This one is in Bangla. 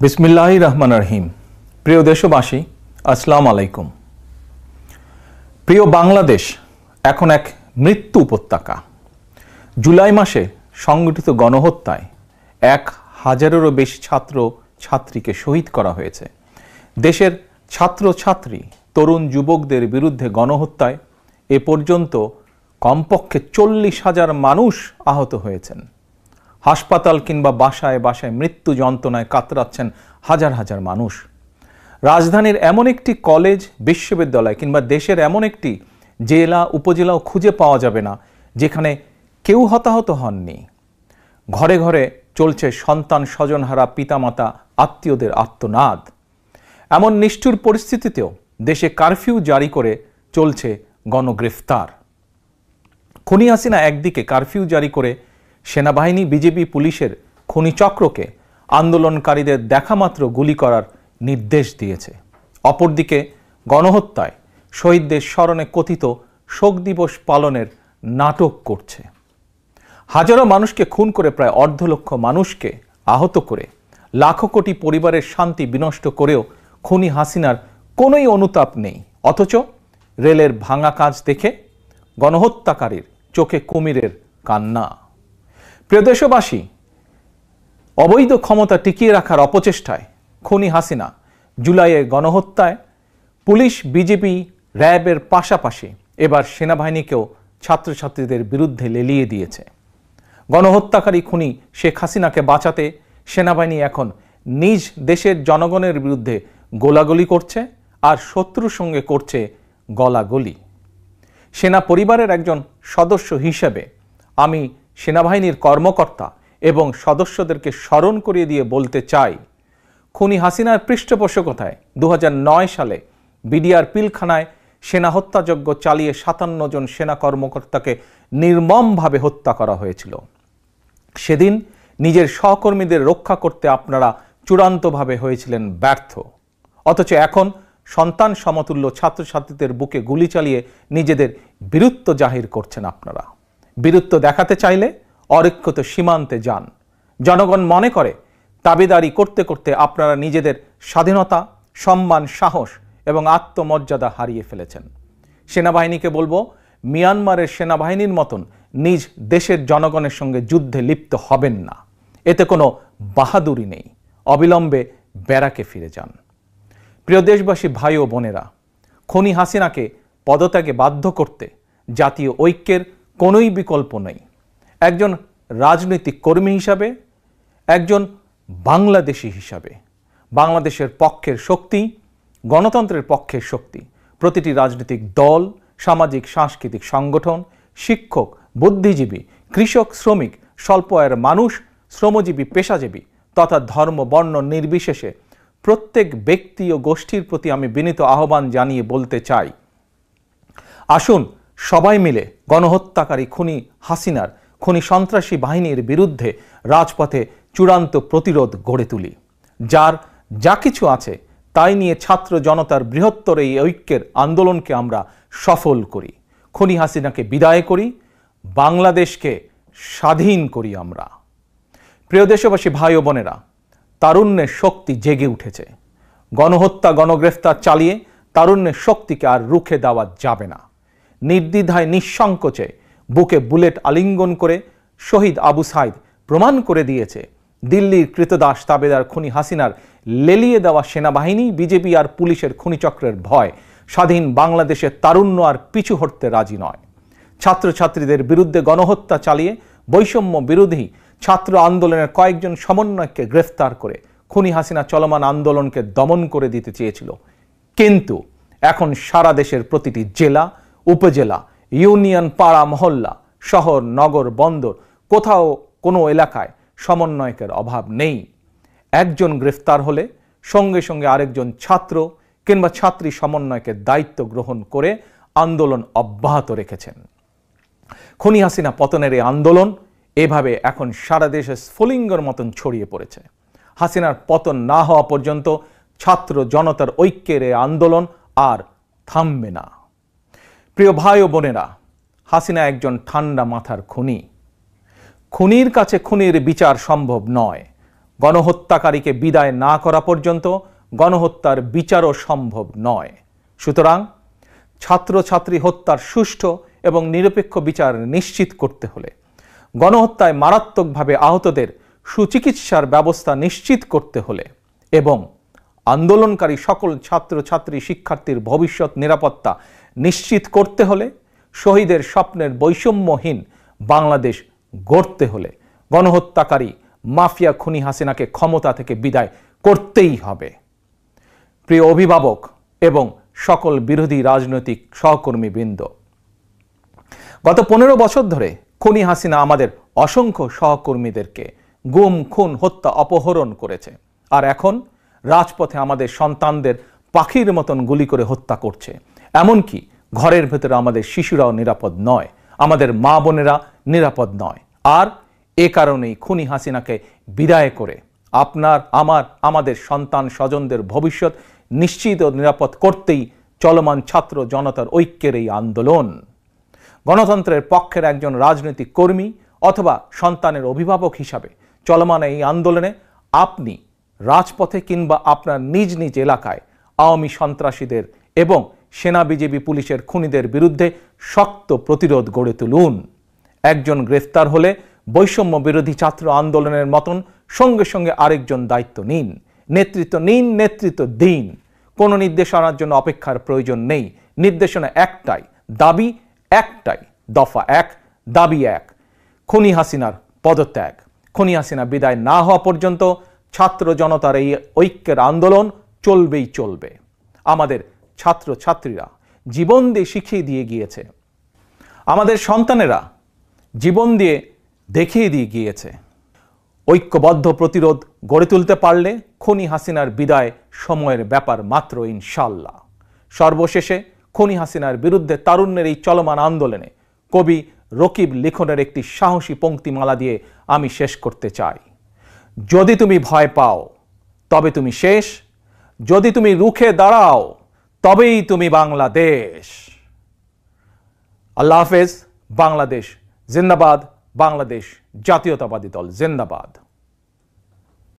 বিসমিল্লাহির রহমানির রহিম। প্রিয় দেশবাসী, আসসালামু আলাইকুম। প্রিয় বাংলাদেশ এখন এক মৃত্যু উপত্যকা। জুলাই মাসে সংগঠিত গণহত্যায় 1000-এরও বেশি ছাত্র ছাত্রীকে শহীদ করা হয়েছে। দেশের ছাত্রছাত্রী তরুণ যুবকদের বিরুদ্ধে গণহত্যায় এ পর্যন্ত কমপক্ষে 40,000 মানুষ আহত হয়েছেন। হাসপাতাল কিংবা বাসায় বাসায় মৃত্যু যন্ত্রণায় কাতরাচ্ছেন হাজার হাজার মানুষ। রাজধানীর এমন একটি কলেজ, বিশ্ববিদ্যালয় কিংবা দেশের এমন একটি জেলা উপজেলাও খুঁজে পাওয়া যাবে না যেখানে কেউ হতাহত হননি। ঘরে ঘরে চলছে সন্তান স্বজনহারা পিতামাতা আত্মীয়দের আর্তনাদ। এমন নিষ্ঠুর পরিস্থিতিতেও দেশে কারফিউ জারি করে চলছে গণগ্রেফতার। খুনি হাসিনা একদিকে কারফিউ জারি করে সেনাবাহিনী, বিজেপি, পুলিশের খুনি চক্রকে আন্দোলনকারীদের দেখামাত্র গুলি করার নির্দেশ দিয়েছে। অপরদিকে গণহত্যায় শহীদদের স্মরণে কথিত শোক দিবস পালনের নাটক করছে। হাজারো মানুষকে খুন করে প্রায় 1.5 লক্ষ মানুষকে আহত করে লাখো কোটি পরিবারের শান্তি বিনষ্ট করেও খুনি হাসিনার কোনোই অনুতাপ নেই। অথচ রেলের ভাঙা কাজ দেখে গণহত্যাকারীর চোখে কুমিরের কান্না। প্রিয় দেশবাসী, অবৈধ ক্ষমতা টিকিয়ে রাখার অপচেষ্টায় খুনি হাসিনা জুলাইয়ের গণহত্যায় পুলিশ, বিজেপি, র্যাবের পাশাপাশি এবার সেনাবাহিনীকেও ছাত্রছাত্রীদের বিরুদ্ধে লেলিয়ে দিয়েছে। গণহত্যাকারী খুনি শেখ হাসিনাকে বাঁচাতে সেনাবাহিনী এখন নিজ দেশের জনগণের বিরুদ্ধে গোলাগুলি করছে আর শত্রুর সঙ্গে করছে গলাগলি। সেনা পরিবারের একজন সদস্য হিসেবে আমি সেনাবাহিনীর কর্মকর্তা এবং সদস্যদেরকে স্মরণ করিয়ে দিয়ে বলতে চাই, খুনি হাসিনার পৃষ্ঠপোষকতায় 2009 সালে বিডিআর পিলখানায় সেনা হত্যাযজ্ঞ চালিয়ে 57 জন সেনা কর্মকর্তাকে নির্মমভাবে হত্যা করা হয়েছিল। সেদিন নিজের সহকর্মীদের রক্ষা করতে আপনারা চূড়ান্তভাবে হয়েছিলেন ব্যর্থ। অথচ এখন সন্তান সমতুল্য ছাত্রছাত্রীদের বুকে গুলি চালিয়ে নিজেদের বীরত্ব জাহির করছেন আপনারা। বীরত্ব দেখাতে চাইলে অরক্ষিত সীমান্তে যান। জনগণ মনে করে দাবিদারি করতে করতে আপনারা নিজেদের স্বাধীনতা, সম্মান, সাহস এবং আত্মমর্যাদা হারিয়ে ফেলেছেন। সেনাবাহিনীকে বলবো, মিয়ানমারের সেনাবাহিনীর মতন নিজ দেশের জনগণের সঙ্গে যুদ্ধে লিপ্ত হবেন না। এতে কোনো বাহাদুরি নেই। অবিলম্বে ব্যারাকে ফিরে যান। প্রিয় দেশবাসী, ভাই ও বোনেরা, খুনি হাসিনাকে পদত্যাগে বাধ্য করতে জাতীয় ঐক্যের কোনোই বিকল্প নেই। একজন রাজনৈতিক কর্মী হিসাবে, একজন বাংলাদেশি হিসাবে বাংলাদেশের পক্ষের শক্তি, গণতন্ত্রের পক্ষের শক্তি প্রতিটি রাজনৈতিক দল, সামাজিক সাংস্কৃতিক সংগঠন, শিক্ষক, বুদ্ধিজীবী, কৃষক, শ্রমিক, স্বল্প আয়ের মানুষ, শ্রমজীবী, পেশাজীবী তথা ধর্ম, বর্ণ নির্বিশেষে প্রত্যেক ব্যক্তি ও গোষ্ঠীর প্রতি আমি বিনীত আহ্বান জানিয়ে বলতে চাই, আসুন সবাই মিলে গণহত্যাকারী খুনি হাসিনার, খুনি সন্ত্রাসী বাহিনীর বিরুদ্ধে রাজপথে চূড়ান্ত প্রতিরোধ গড়ে তুলি। যার যা কিছু আছে তাই নিয়ে ছাত্র জনতার বৃহত্তর এই ঐক্যের আন্দোলনকে আমরা সফল করি। খুনি হাসিনাকে বিদায় করি, বাংলাদেশকে স্বাধীন করি আমরা। প্রিয় দেশবাসী, ভাই ও বোনেরা, তারুণ্যের শক্তি জেগে উঠেছে। গণহত্যা, গণগ্রেফতার চালিয়ে তারুণ্যের শক্তিকে আর রুখে দেওয়া যাবে না। নির্দ্বিধায়, নিঃসংকোচে বুকে বুলেট আলিঙ্গন করে শহীদ আবু সাইদ প্রমাণ করে দিয়েছে দিল্লির কৃতদাস তাবেদার খুনি হাসিনার লেলিয়ে দেওয়া সেনাবাহিনী, বিজেপি আর পুলিশের খুনিচক্রের ভয় স্বাধীন বাংলাদেশের তারুণ্য আর পিছু হটতে রাজি নয়। ছাত্রছাত্রীদের বিরুদ্ধে গণহত্যা চালিয়ে বৈষম্য বিরোধী ছাত্র আন্দোলনের কয়েকজন সমন্বয়ককে গ্রেফতার করে খুনি হাসিনা চলমান আন্দোলনকে দমন করে দিতে চেয়েছিল। কিন্তু এখন সারা দেশের প্রতিটি জেলা, উপজেলা, ইউনিয়ন, পাড়া, মহল্লা, শহর, নগর, বন্দর কোথাও কোনো এলাকায় সমন্বয়কের অভাব নেই। একজন গ্রেফতার হলে সঙ্গে সঙ্গে আরেকজন ছাত্র কিংবা ছাত্রী সমন্বয়কের দায়িত্ব গ্রহণ করে আন্দোলন অব্যাহত রেখেছেন। খুনি হাসিনা পতনের এই আন্দোলন এভাবে এখন সারা দেশে স্ফুলিঙ্গের মতন ছড়িয়ে পড়েছে। হাসিনার পতন না হওয়া পর্যন্ত ছাত্র জনতার ঐক্যের এই আন্দোলন আর থামবে না। প্রিয় ভাই ও বোনেরা, হাসিনা একজন ঠান্ডা মাথার খুনি। খুনির কাছে খুনির বিচার সম্ভব নয়। গণহত্যাকারীকে বিদায় না করা পর্যন্ত গণহত্যার বিচারও সম্ভব নয়। সুতরাং ছাত্রছাত্রী হত্যার সুষ্ঠু এবং নিরপেক্ষ বিচার নিশ্চিত করতে হলে, গণহত্যায় মারাত্মকভাবে আহতদের সুচিকিৎসার ব্যবস্থা নিশ্চিত করতে হলে এবং আন্দোলনকারী সকল ছাত্রছাত্রী শিক্ষার্থীর ভবিষ্যৎ নিরাপত্তা নিশ্চিত করতে হলে, শহীদের স্বপ্নের বৈষম্যহীন বাংলাদেশ গড়তে হলে গণহত্যাকারী মাফিয়া খুনি হাসিনাকে ক্ষমতা থেকে বিদায় করতেই হবে। প্রিয় অভিভাবক এবং সকল বিরোধী রাজনৈতিক সহকর্মীবৃন্দ, গত 15 বছর ধরে খুনি হাসিনা আমাদের অসংখ্য সহকর্মীদেরকে গুম, খুন, হত্যা, অপহরণ করেছে। আর এখন রাজপথে আমাদের সন্তানদের পাখির মতন গুলি করে হত্যা করছে। এমনকি ঘরের ভেতরে আমাদের শিশুরাও নিরাপদ নয়, আমাদের মা বোনেরা নিরাপদ নয়। আর এ কারণেই খুনি হাসিনাকে বিদায় করে আপনার, আমাদের সন্তান স্বজনদের ভবিষ্যৎ নিশ্চিত ও নিরাপদ করতেই চলমান ছাত্র জনতার ঐক্যের এই আন্দোলন। গণতন্ত্রের পক্ষের একজন রাজনৈতিক কর্মী অথবা সন্তানের অভিভাবক হিসাবে চলমান এই আন্দোলনে আপনি রাজপথে কিংবা আপনার নিজ নিজ এলাকায় আওয়ামী সন্ত্রাসীদের এবং সেনা, বিজেপি, পুলিশের খুনিদের বিরুদ্ধে শক্ত প্রতিরোধ গড়ে তুলুন। একজন গ্রেফতার হলে বৈষম্য বিরোধী ছাত্র আন্দোলনের মতন সঙ্গে সঙ্গে আরেকজন দায়িত্ব নিন, নেতৃত্ব নিন, নেতৃত্ব দিন। কোনো নির্দেশনার জন্য অপেক্ষার প্রয়োজন নেই। নির্দেশনা একটাই, দাবি একটাই, দফা এক, দাবি এক, খুনি হাসিনার পদত্যাগ। খুনি হাসিনা বিদায় না হওয়া পর্যন্ত ছাত্র জনতার এই ঐক্যের আন্দোলন চলবেই চলবে। আমাদের ছাত্রছাত্রীরা জীবন দিয়ে শিখিয়ে দিয়ে গিয়েছে, আমাদের সন্তানেরা জীবন দিয়ে দেখিয়ে দিয়ে গিয়েছে। ঐক্যবদ্ধ প্রতিরোধ গড়ে তুলতে পারলে খুনি হাসিনার বিদায় সময়ের ব্যাপার মাত্র, ইনশাল্লাহ। সর্বশেষে খুনি হাসিনার বিরুদ্ধে তারুণ্যের এই চলমান আন্দোলনে কবি রকিব লিখনের একটি সাহসী পংক্তিমালা দিয়ে আমি শেষ করতে চাই। যদি তুমি ভয় পাও তবে তুমি শেষ, যদি তুমি রুখে দাঁড়াও তবেই তুমি বাংলাদেশ। আল্লাহ হাফেজ। বাংলাদেশ জিন্দাবাদ, বাংলাদেশ জাতীয়তাবাদী দল জিন্দাবাদ।